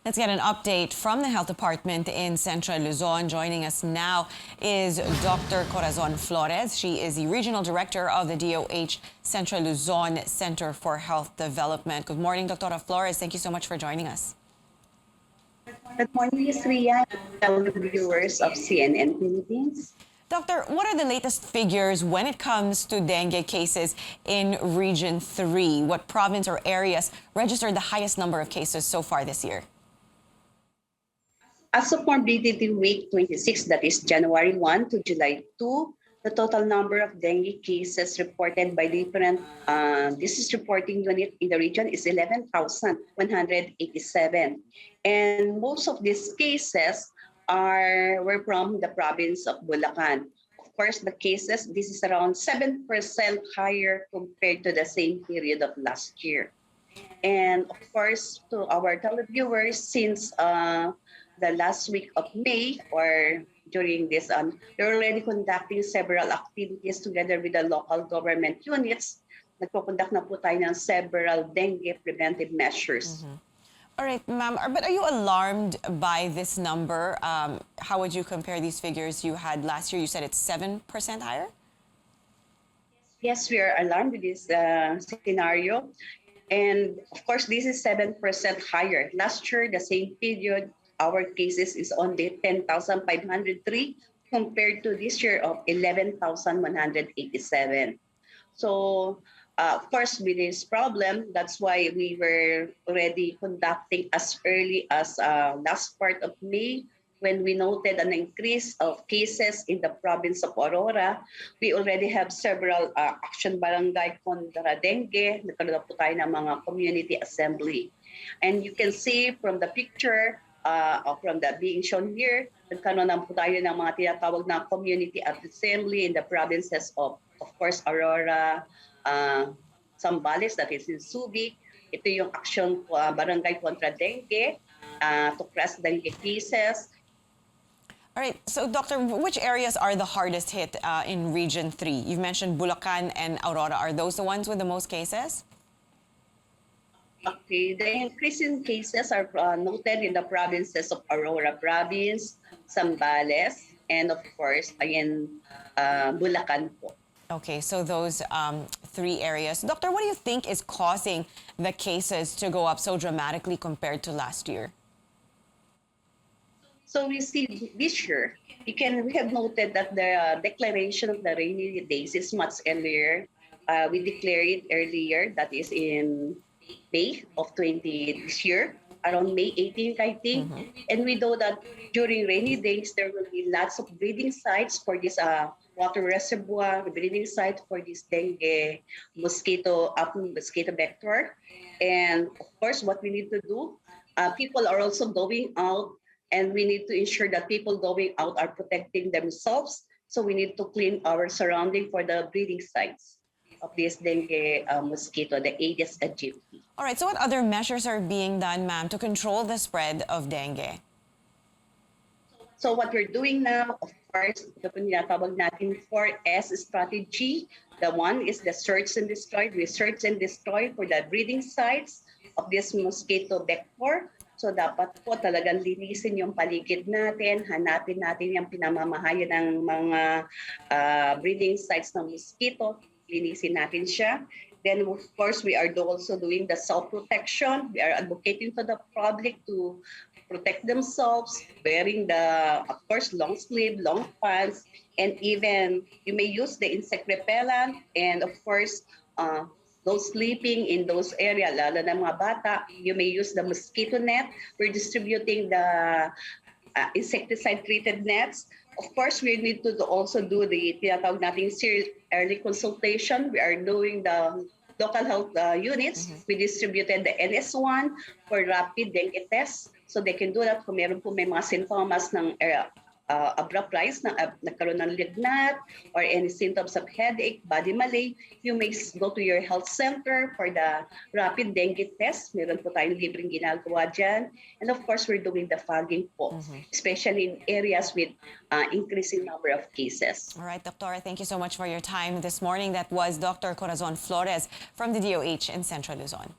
Let's get an update from the Health Department in Central Luzon. Joining us now is Dr. Corazon Flores. She is the Regional Director of the DOH Central Luzon Center for Health Development. Good morning, Dr. Flores. Thank you so much for joining us. Good morning, Ms. Ria, and viewers of CNN Philippines. Doctor, what are the latest figures when it comes to dengue cases in Region 3? What province or areas registered the highest number of cases so far this year? As of morbidity week 26, that is January 1 to July 2, the total number of dengue cases reported by different disease reporting unit in the region is 11,187. And most of these cases were from the province of Bulacan. Of course, the cases, this is around 7% higher compared to the same period of last year. And of course, to our televiewers, since the last week of May or during this, they're already conducting several activities together with the local government units. Nagpo-conduct na po tayo ng several dengue preventive measures. All right, ma'am, but are you alarmed by this number? How would you compare these figures you had last year? You said it's 7% higher? Yes, we are alarmed with this scenario. And of course, this is 7% higher. Last year, the same period, our cases is only 10,503 compared to this year of 11,187. So, of course, with this problem, that's why we were already conducting as early as last part of May, when we noted an increase of cases in the province of Aurora. We already have several action barangay kontra dengue. Nagkaroon na po tayo ng mga community assembly. And you can see from the picture, from the being shown here, nagkaroon na po tayo ng mga tinatawag na community assembly in the provinces of course, Aurora, Zambales, that is in Subic. Ito yung action barangay kontra dengue, to crush dengue cases. All right, so Doctor, which areas are the hardest hit in Region 3? You've mentioned Bulacan and Aurora. Are those the ones with the most cases? Okay, the increase in cases are noted in the provinces of Aurora Province, Zambales, and of course, again, Bulacan po. Okay, so those three areas. Doctor, what do you think is causing the cases to go up so dramatically compared to last year? So we see this year, we have noted that the declaration of the rainy days is much earlier. We declared it earlier, that is in May of this year, around May 18th, I think. And we know that during rainy days, there will be lots of breeding sites for this water reservoir, breeding site for this dengue mosquito vector. And of course, what we need to do, people are also going out, and we need to ensure that people going out are protecting themselves. So we need to clean our surrounding for the breeding sites of this dengue mosquito, the Aedes aegypti. All right, so what other measures are being done, ma'am, to control the spread of dengue? So what we're doing now, of course, ito po tinatawag natin 4S strategy. The one is the search and destroy. We search and destroy for the breeding sites of this mosquito vector. So dapat po talagang linisin yung paligid natin, hanapin natin yung pinamamahayan ng mga breeding sites ng mosquito, linisin natin siya. Then of course, we are also doing the self-protection. We are advocating to the public to protect themselves, wearing of course, long sleeve, long pants, and even you may use the insect repellent, and of course, those sleeping in those areas, lalo na mga bata, you may use the mosquito net. We're distributing the insecticide-treated nets. Of course, we need to also do the tinatawag nating early consultation. We are doing the local health units. We distributed the NS1 for rapid dengue tests. So they can do that kung meron po may mga sintomas ng abrupt rise, nagkaroon ng lignat, or any symptoms of headache, body malaise, you may go to your health center for the rapid dengue test. Meron po tayong libreng ginagawa dyan. And of course, we're doing the fogging po, especially in areas with increasing number of cases. All right, Doctora, thank you so much for your time this morning. That was Dr. Corazon Flores from the DOH in Central Luzon.